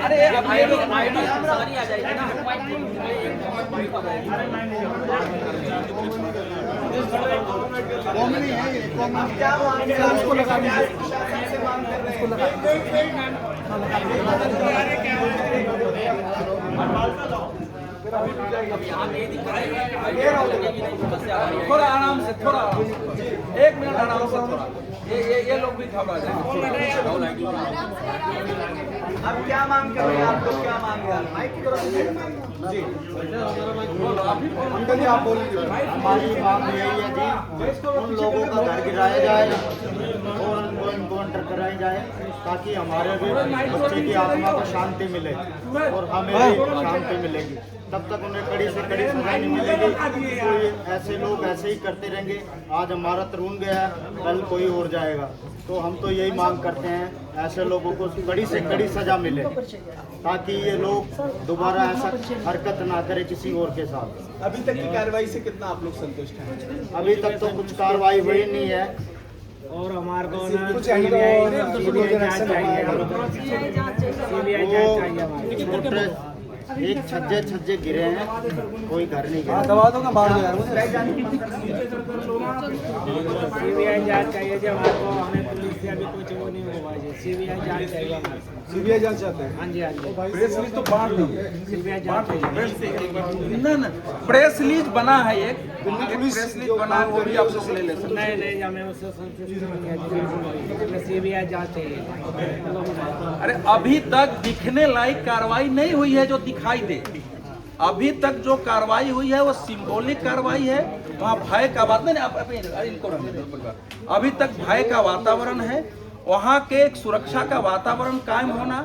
अरे आईडी सारी आ जाएगी ना। कॉमन है ये, कॉमन क्या उसको लगा दीजिए, उसको लगा थोड़ा आराम से, थोड़ा 1 मिनट आराम से, थोड़ा ये लोग भी घबरा जाएंगे। आप क्या मांग कर रहे हैं, आप लोग क्या मांग रहे हैं? माइक की तरफ जी अंकल जी आप बोल लीजिए। हमारी मांग यही है जी, उन लोगों का घर गिराया जाए और उनको इनकाउंटर कराई जाए ताकि हमारे भी बच्चे की आत्मा को शांति मिले और हमें भी शांति मिलेगी। तब तक उन्हें कड़ी से कड़ी सजा नहीं मिलेगी तो ये ऐसे लोग ऐसे ही करते रहेंगे। आज हमारा तरुण गया है, कल कोई और जाएगा। तो हम तो यही मांग करते हैं ऐसे लोगों को कड़ी से कड़ी सजा मिले ताकि ये लोग दोबारा ऐसा हरकत ना करे किसी और के साथ। अभी तक की कार्रवाई से कितना आप लोग संतुष्ट हैं? अभी तक तो कुछ कार्रवाई हुई नहीं है और हमारे को कुछ एक छज्जे गिरे हैं, कोई घर नहीं गिरा। दबा दो ना, मार दो यार मुझे। सीबीआई जांच चाहिए जी हमारे को, हमें पुलिस से अभी कुछ वो नहीं हुआ है। सीबीआई जांच चाहिए हमारे को। सीबीआई जांच चाहते हैं? हाँ जी हाँ जी, प्रेस रिलीज तो बांट दो। सीबीआई जांच चाहिए। ना प्रेस रिलीज बना है, एक पुलिस प्रेस रिलीज बना है, वो भी आप लोग ले ले सकते। नहीं हमें उससे संतुष्ट नहीं है जी, सीबीआई जांच चाहिए। अरे अभी तक दिखने लायक कार्रवाई नहीं हुई है जो दिखाई दे। अभी तक जो कार्रवाई हुई है वो सिंबॉलिक कार्रवाई है। वहाँ भय का बात नहीं, इनको अभी तक भय का वातावरण है। वहाँ के एक सुरक्षा का वातावरण कायम होना,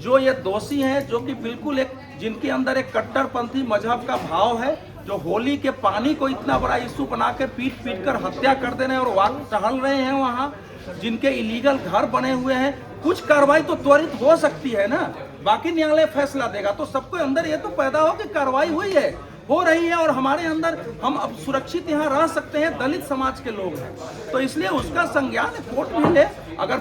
जो ये दोषी हैं, जो कि बिल्कुल एक जिनके अंदर एक कट्टरपंथी मजहब का भाव है, जो होली के पानी को इतना बड़ा इशू बना के पीट कर हत्या कर दे रहे हैं और वाक टहल रहे हैं वहाँ, जिनके इलीगल घर बने हुए हैं, कुछ कार्रवाई तो त्वरित हो सकती है ना। बाकी न्यायालय फैसला देगा, तो सबको अंदर ये तो पैदा हो कि कार्रवाई हुई है, हो रही है और हमारे अंदर हम अब सुरक्षित यहाँ रह सकते हैं। दलित समाज के लोग हैं, तो इसलिए उसका संज्ञान कोर्ट भी ले। अगर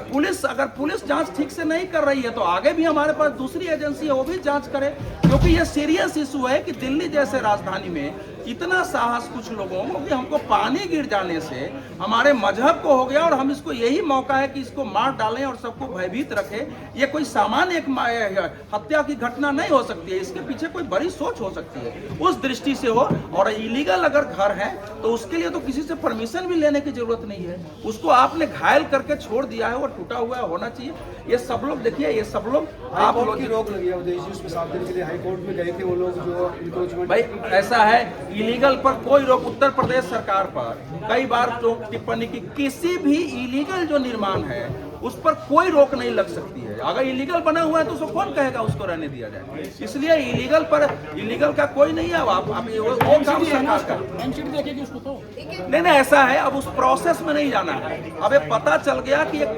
पुलिस जांच ठीक से नहीं कर रही है तो आगे भी हमारे पास दूसरी एजेंसी है, वो भी जांच करे, क्योंकि ये सीरियस इशू है कि दिल्ली जैसे राजधानी में इतना साहस कुछ लोगों को कि हमको पानी गिर जाने से हमारे मजहब को हो गया और हम इसको यही मौका है कि इसको मार डालें और सबको भयभीत रखें। ये कोई सामान्य एक हत्या की घटना नहीं हो सकती है, इसके पीछे कोई बड़ी सोच हो सकती है, उस दृष्टि से हो। और इलीगल अगर घर है तो उसके लिए तो किसी से परमिशन भी लेने की जरूरत नहीं है। उसको आपने घायल करके छोड़ दिया है, वो टूटा हुआ होना चाहिए। ये सब लोग देखिए, ये सब लोग आप लोग की रोक लगी है, उसमें 7 दिन के लिए हाई कोर्ट में गए थे वो लोग जो इंक्रोचमेंट। भाई ऐसा है, इलीगल पर कोई रोक, उत्तर प्रदेश सरकार पर कई बार जो टिप्पणी की, किसी भी इलीगल जो निर्माण है उस पर कोई रोक नहीं लग सकती है। अगर इलीगल बना हुआ है तो उसको कौन कहेगा उसको रहने दिया जाए। इसलिए इलीगल का कोई नहीं है। अब आप वो काम सरकार का देखेगी उसको तो नहीं, ऐसा है, अब उस प्रोसेस में नहीं जाना है। अब ये पता चल गया कि एक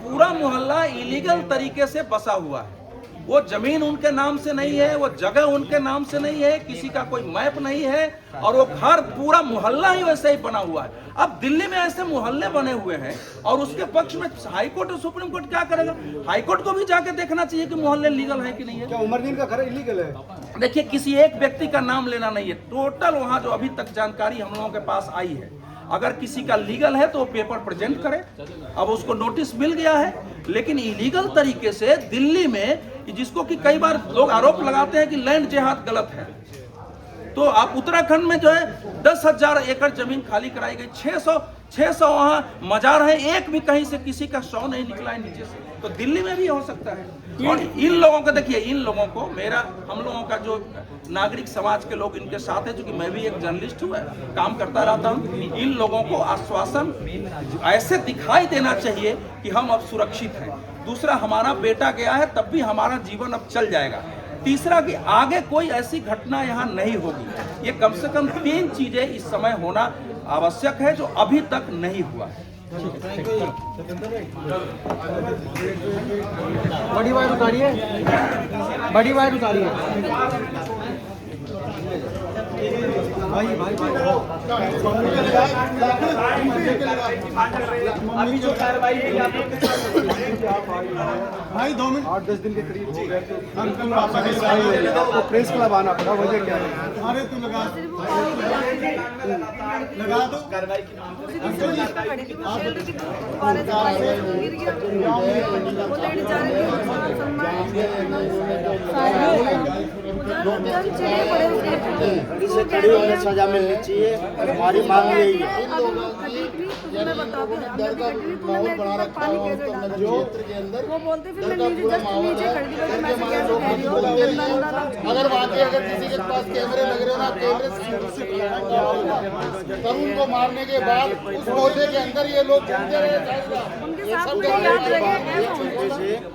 पूरा मोहल्ला इलीगल तरीके से बसा हुआ है। वो जमीन उनके नाम से नहीं है, वो जगह उनके नाम से नहीं है, किसी का कोई मैप नहीं है, और वो घर पूरा मोहल्ला ही वैसे ही बना हुआ है। अब दिल्ली में ऐसे मोहल्ले बने हुए हैं और उसके पक्ष में हाई कोर्ट और सुप्रीम कोर्ट क्या करेगा? हाई कोर्ट को भी जाके देखना चाहिए कि मोहल्ले लीगल है कि नहीं है। क्या उमरदीन का घर इलीगल है? देखिए, किसी एक व्यक्ति का नाम लेना नहीं है, टोटल वहां जो अभी तक जानकारी हम लोगों के पास आई है। अगर किसी का लीगल है तो वो पेपर प्रेजेंट करे। अब उसको नोटिस मिल गया है, लेकिन इलीगल तरीके से दिल्ली में, जिसको कि कई बार लोग आरोप लगाते हैं कि लैंड जिहाद गलत है, तो आप उत्तराखंड में जो है 10,000 एकड़ जमीन खाली कराई गई, 600 वहाँ मजार है, एक भी कहीं से किसी का 100 नहीं निकला है नीचे से। तो दिल्ली में भी हो सकता है। और इन लोगों को देखिए, इन लोगों को हम लोगों का जो नागरिक समाज के लोग इनके साथ है, क्योंकि मैं भी एक जर्नलिस्ट हूँ, काम करता रहता हूँ, इन लोगों को आश्वासन ऐसे दिखाई देना चाहिए कि हम अब सुरक्षित हैं। दूसरा, हमारा बेटा गया है तब भी हमारा जीवन अब चल जाएगा। तीसरा, कि आगे कोई ऐसी घटना यहाँ नहीं होगी। ये कम से कम 3 चीजें इस समय होना आवश्यक है जो अभी तक नहीं हुआ है। बड़ी वायर उतारिए, बड़ी वायर उतारिए। भाई भाई अभी जो कार्रवाई हुई आप लोग भाई 2 मिनट 8-10 दिन के करीब हो गए तो तो प्रेस क्लब आना पड़ा, वजह क्या है? अरे तू लगा दो कार्रवाई की मांग कर कड़ी से कड़ी उन्हें सजा मिलनी चाहिए, हमारी मांग यही है। वो बोलते फिर मैं नीचे जस्ट नीचे खड़ी थी, मैं कैसे कह रही हूँ अगर वाकई अगर किसी के पास कैमरे लग रहे हो ना, कैमरे से तरुण को मारने के बाद उस कोठे के अंदर ये लोग घूमते रहे, उनके साथ मुझे याद लगे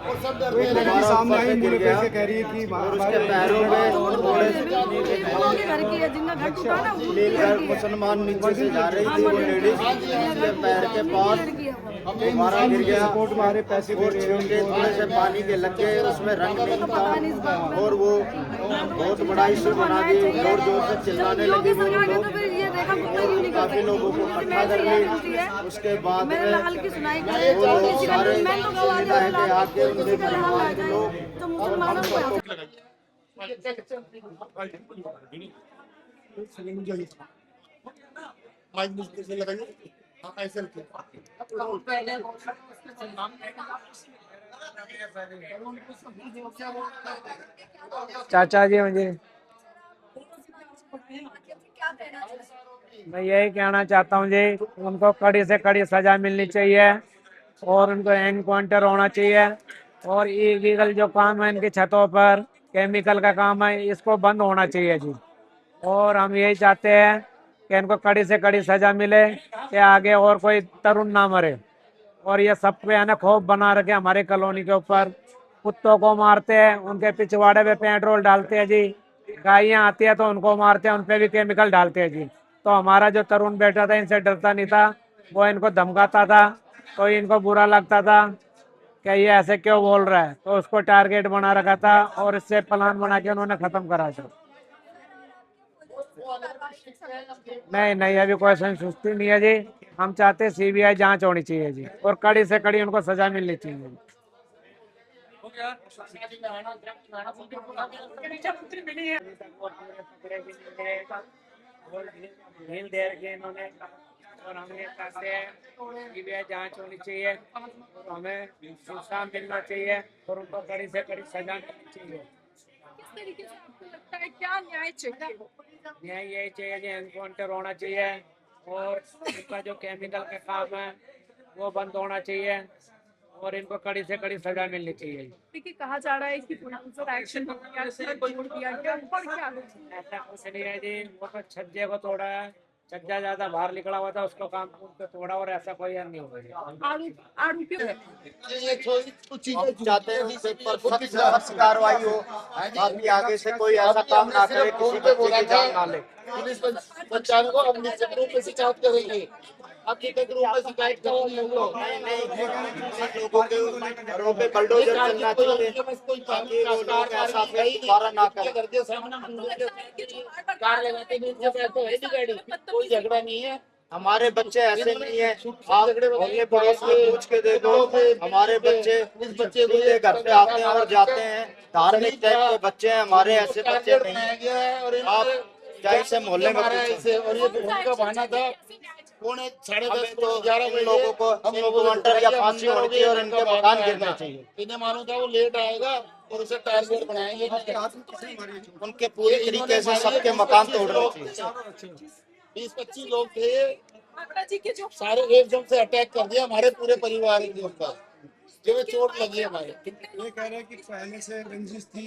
और सब डरते रहे। सामने आई मेरे पैसे कह रही है कि उसके पैरों में उनके घर की है, जिनका घर टूटा ना वो लेकर मुसलमान नीचे से जा रही थी, वो लेडीज उसके पैर के पास हमारा गिर गया। कोर्ट में आ रहे पैसे दे और रहे छिलके थोड़े से पानी के लग गए, उसमें रंग नहीं था और वो बहुत बड़ा इशू बना दिए, जोर जोर से चिल्लाने लगे वो लोग। काफी लोगों को इकट्ठा कर ली। उसके बाद में वो लोग सारे सुविधा है कि आके उनके परिवार के लोग माइक मुश्किल से लगाइए। हाँ, ऐसे रखिए। चाचा जी मुझे मैं यही कहना चाहता हूँ जी, उनको कड़ी से कड़ी सजा मिलनी चाहिए और उनको एनकाउंटर होना चाहिए। और इलीगल जो काम है इनकी छतों पर केमिकल का काम है, इसको बंद होना चाहिए जी। और हम यही चाहते हैं कि इनको कड़ी से कड़ी सजा मिले कि आगे और कोई तरुण ना मरे। और ये सब पे है ना खौफ बना रखे हमारे कॉलोनी के ऊपर। कुत्तों को मारते हैं, उनके पिछवाड़े पे पेट्रोल डालते हैं जी। गायें आती है तो उनको मारते हैं, उन पे भी केमिकल डालते हैं जी। तो हमारा जो तरुण बेटा था इनसे डरता नहीं था, वो इनको धमकाता था, तो इनको बुरा लगता था कि ये ऐसे क्यों बोल रहा है, तो उसको टारगेट बना रखा था और इससे प्लान बना के उन्होंने खत्म करा था। नहीं नहीं, अभी कोई सुस्ती नहीं है जी। हम चाहते हैं सीबीआई जांच होनी चाहिए जी और कड़ी से कड़ी उनको सजा मिलनी चाहिए। ढील दे रखी है इन्होंने और हमने चाहते हैं सीबीआई जांच होनी चाहिए और हमें इंसाफ मिलना चाहिए और उनको कड़ी से कड़ी सजा मिलनी चाहिए। किस तरीके से आपको लगता है क्या न्याय चाहिए? न्याय यही चाहिए कि एनकाउंटर होना चाहिए और इनका जो केमिकल का काम है वो बंद होना चाहिए और इनको कड़ी से कड़ी सजा मिलनी चाहिए। देखिए कहा जा रहा है कि पुलिस पर एक्शन हो गया, छोड़ दिया गया, ऊपर क्या ऐसा कुछ नहीं है जी, वो तो छज्जे को तोड़ा है, छज्जा ज्यादा बाहर निकला हुआ था उसको काम पे तोड़ा और ऐसा कोई नहीं होगा। आरोपियों ये कुछ चीजें चाहते हैं उनसे पर सख्त कार्रवाई हो, ताकि आगे से कोई ऐसा काम ना करे, किसी बच्चे की जान ना ले। पुलिस पंचायत को हम निश्चित रूप में शिकायत करेंगे। आप निश्चित रूप में शिकायत करेंगे हम लोग। लोगों के घरों पे बलडोजर चलना चाहिए ताकि वो लोग ऐसा फिर दोबारा ना करें। कार लगाते कोई झगड़ा नहीं है। हमारे बच्चे ऐसे नहीं है, आप अपने पड़ोस में पूछ के देखो, हमारे बच्चे इस बच्चे को सीधे घर पे आते हैं और जाते हैं, धार्मिक टाइप के बच्चे हैं, हमारे ऐसे बच्चे नहीं हैं। आप चाहे से मोहल्ले में पूछें। और ये का बहाना था 10:30 तो 11 बजे लोगों को एनकाउंटर या फांसी होनी चाहिए और इनके मकान गिरने चाहिए। इन्हें मालूम था वो लेट आएगा और उसे टारगेट बनाएंगे। उनके पूरी तरीके से सबके मकान तोड़ने चाहिए। 20-25 लोग थे, सारे एकदम से अटैक कर दिया हमारे पूरे परिवार के ऊपर, जो चोट लगी हमारे। ये कह रहे हैं कि पहले से रंजिश थी,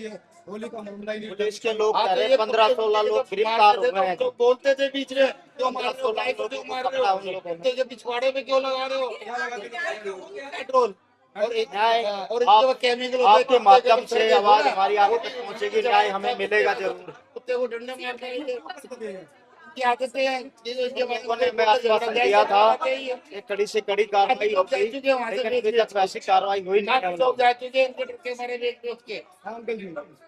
होली का मामला ही नहीं। पुलिस के लोग कह रहे 15-16 लोग गिरफ्तार हुए हैं। तो बोलते थे बीच में क्यों मार रहे हो, मार रहे हो, के पिछवाड़े में क्यों लगा रहे हो पेट्रोल और आप केमिकल आपके माध्यम से आवाज हमारी आगे तक पहुंचेगी, न्याय हमें मिलेगा जरूर। कुत्ते को डंडे मारते हैं। की आदतें हैं इनके बारे लोगों ने मैं आश्वासन दिया था कि कड़ी से कड़ी कार्रवाई होगी, लेकिन अभी तक वैसी कार्रवाई हुई नहीं है। लोग जा चुके हैं इनके डर के मारे बेच के हाँ, अंकल जी